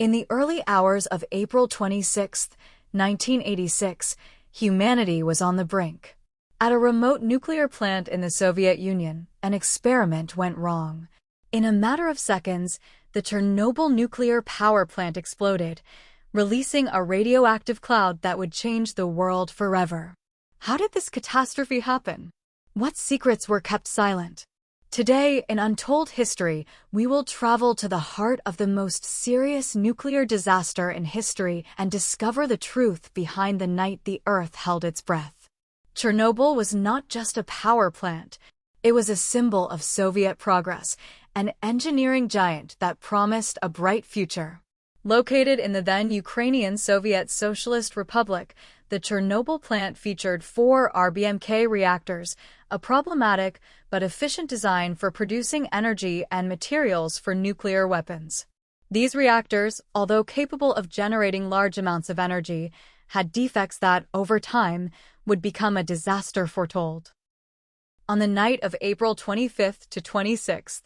In the early hours of April 26, 1986, humanity was on the brink. At a remote nuclear plant in the Soviet Union, an experiment went wrong. In a matter of seconds, the Chernobyl nuclear power plant exploded, releasing a radioactive cloud that would change the world forever. How did this catastrophe happen? What secrets were kept silent? Today, in Untold History, we will travel to the heart of the most serious nuclear disaster in history and discover the truth behind the night the Earth held its breath. Chernobyl was not just a power plant. It was a symbol of Soviet progress, an engineering giant that promised a bright future. Located in the then Ukrainian Soviet Socialist Republic, the Chernobyl plant featured 4 RBMK reactors, a problematic but efficient design for producing energy and materials for nuclear weapons. These reactors, although capable of generating large amounts of energy, had defects that, over time, would become a disaster foretold. On the night of April 25th to 26th,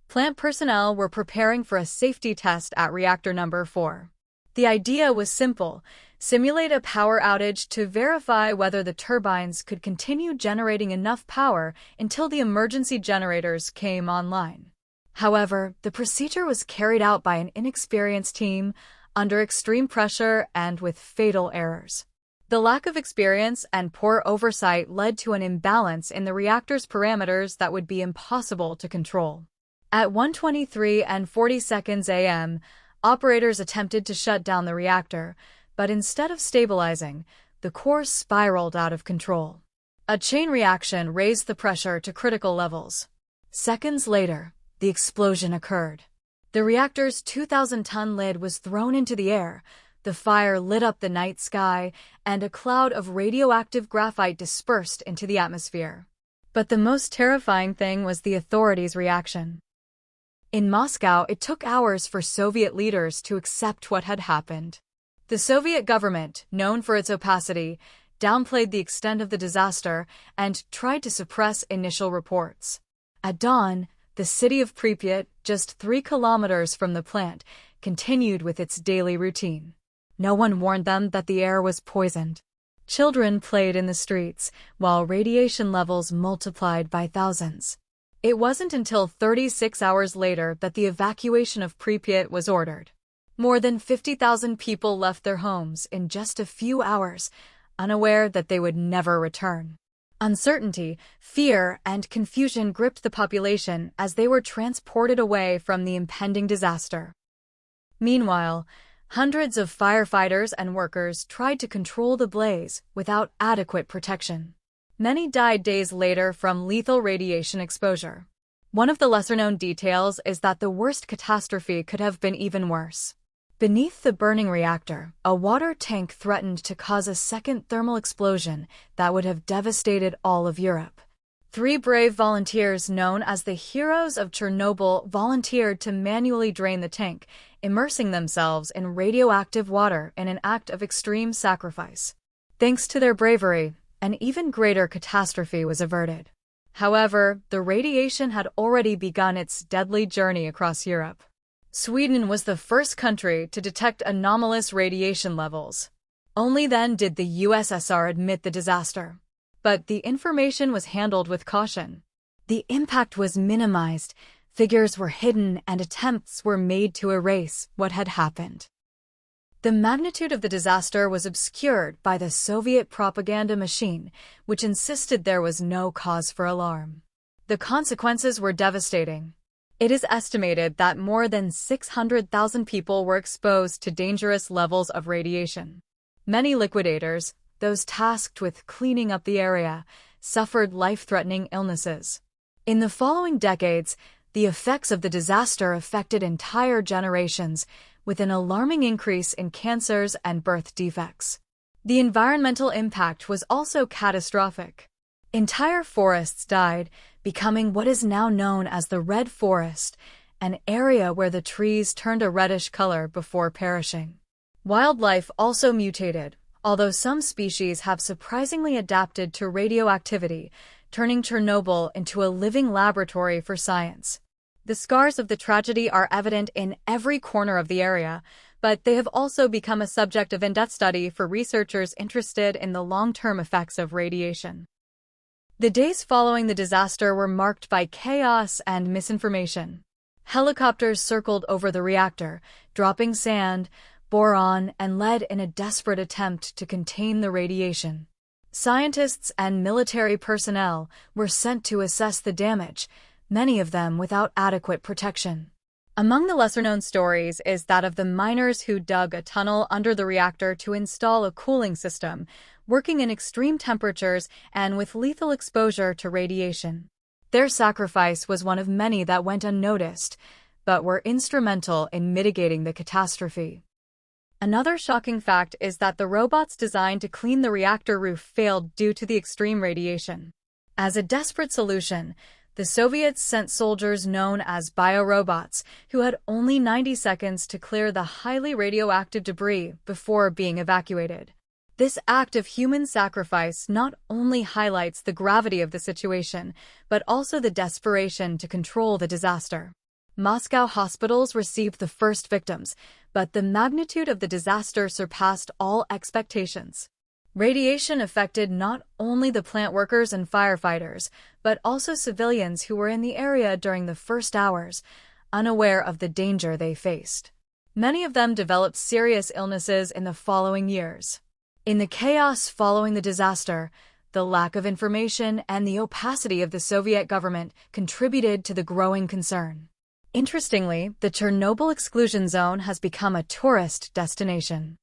plant personnel were preparing for a safety test at reactor number 4. The idea was simple: simulate a power outage to verify whether the turbines could continue generating enough power until the emergency generators came online. However, the procedure was carried out by an inexperienced team, under extreme pressure and with fatal errors. The lack of experience and poor oversight led to an imbalance in the reactor's parameters that would be impossible to control. At 1:23:40 a.m., operators attempted to shut down the reactor, but instead of stabilizing, the core spiraled out of control. A chain reaction raised the pressure to critical levels. Seconds later, the explosion occurred. The reactor's 2,000-ton lid was thrown into the air, the fire lit up the night sky, and a cloud of radioactive graphite dispersed into the atmosphere. But the most terrifying thing was the authorities' reaction. In Moscow, it took hours for Soviet leaders to accept what had happened. The Soviet government, known for its opacity, downplayed the extent of the disaster and tried to suppress initial reports. At dawn, the city of Pripyat, just 3 kilometers from the plant, continued with its daily routine. No one warned them that the air was poisoned. Children played in the streets, while radiation levels multiplied by thousands. It wasn't until 36 hours later that the evacuation of Pripyat was ordered. More than 50,000 people left their homes in just a few hours, unaware that they would never return. Uncertainty, fear, and confusion gripped the population as they were transported away from the impending disaster. Meanwhile, hundreds of firefighters and workers tried to control the blaze without adequate protection. Many died days later from lethal radiation exposure. One of the lesser-known details is that the worst catastrophe could have been even worse. Beneath the burning reactor, a water tank threatened to cause a second thermal explosion that would have devastated all of Europe. 3 brave volunteers known as the Heroes of Chernobyl volunteered to manually drain the tank, immersing themselves in radioactive water in an act of extreme sacrifice. Thanks to their bravery, an even greater catastrophe was averted. However, the radiation had already begun its deadly journey across Europe. Sweden was the first country to detect anomalous radiation levels. Only then did the USSR admit the disaster. But the information was handled with caution. The impact was minimized, figures were hidden, and attempts were made to erase what had happened. The magnitude of the disaster was obscured by the Soviet propaganda machine, which insisted there was no cause for alarm. The consequences were devastating. It is estimated that more than 600,000 people were exposed to dangerous levels of radiation. Many liquidators, those tasked with cleaning up the area, suffered life-threatening illnesses. In the following decades, the effects of the disaster affected entire generations, with an alarming increase in cancers and birth defects. The environmental impact was also catastrophic. Entire forests died, becoming what is now known as the Red Forest, an area where the trees turned a reddish color before perishing. Wildlife also mutated, although some species have surprisingly adapted to radioactivity, turning Chernobyl into a living laboratory for science. The scars of the tragedy are evident in every corner of the area, but they have also become a subject of in-depth study for researchers interested in the long-term effects of radiation. The days following the disaster were marked by chaos and misinformation. Helicopters circled over the reactor, dropping sand, boron, and lead in a desperate attempt to contain the radiation. Scientists and military personnel were sent to assess the damage, many of them without adequate protection. Among the lesser-known stories is that of the miners who dug a tunnel under the reactor to install a cooling system, working in extreme temperatures and with lethal exposure to radiation. Their sacrifice was one of many that went unnoticed, but were instrumental in mitigating the catastrophe. Another shocking fact is that the robots designed to clean the reactor roof failed due to the extreme radiation. As a desperate solution, the Soviets sent soldiers known as biorobots who had only 90 seconds to clear the highly radioactive debris before being evacuated. This act of human sacrifice not only highlights the gravity of the situation, but also the desperation to control the disaster. Moscow hospitals received the first victims, but the magnitude of the disaster surpassed all expectations. Radiation affected not only the plant workers and firefighters, but also civilians who were in the area during the first hours, unaware of the danger they faced. Many of them developed serious illnesses in the following years. In the chaos following the disaster, the lack of information and the opacity of the Soviet government contributed to the growing concern. Interestingly, the Chernobyl exclusion zone has become a tourist destination.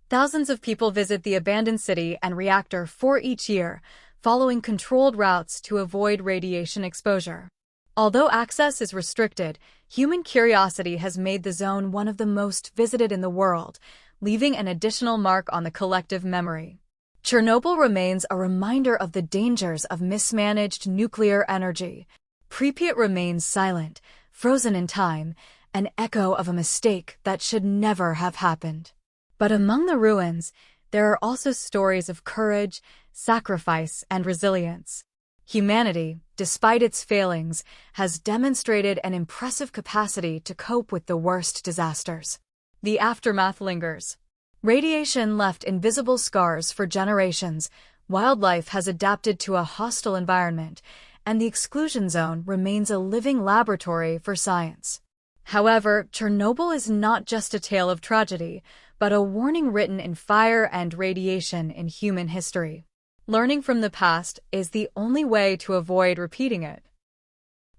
Thousands of people visit the abandoned city and reactor each year, following controlled routes to avoid radiation exposure. Although access is restricted, human curiosity has made the zone one of the most visited in the world, leaving an additional mark on the collective memory. Chernobyl remains a reminder of the dangers of mismanaged nuclear energy. Pripyat remains silent, frozen in time, an echo of a mistake that should never have happened. But among the ruins, there are also stories of courage, sacrifice, and resilience. Humanity, despite its failings, has demonstrated an impressive capacity to cope with the worst disasters. The aftermath lingers. Radiation left invisible scars for generations, wildlife has adapted to a hostile environment, and the exclusion zone remains a living laboratory for science. However, Chernobyl is not just a tale of tragedy, but a warning written in fire and radiation in human history. Learning from the past is the only way to avoid repeating it.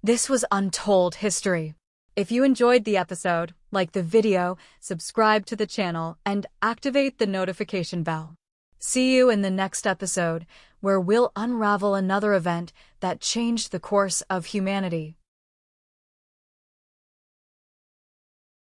This was Untold History. If you enjoyed the episode, like the video, subscribe to the channel, and activate the notification bell. See you in the next episode, where we'll unravel another event that changed the course of humanity.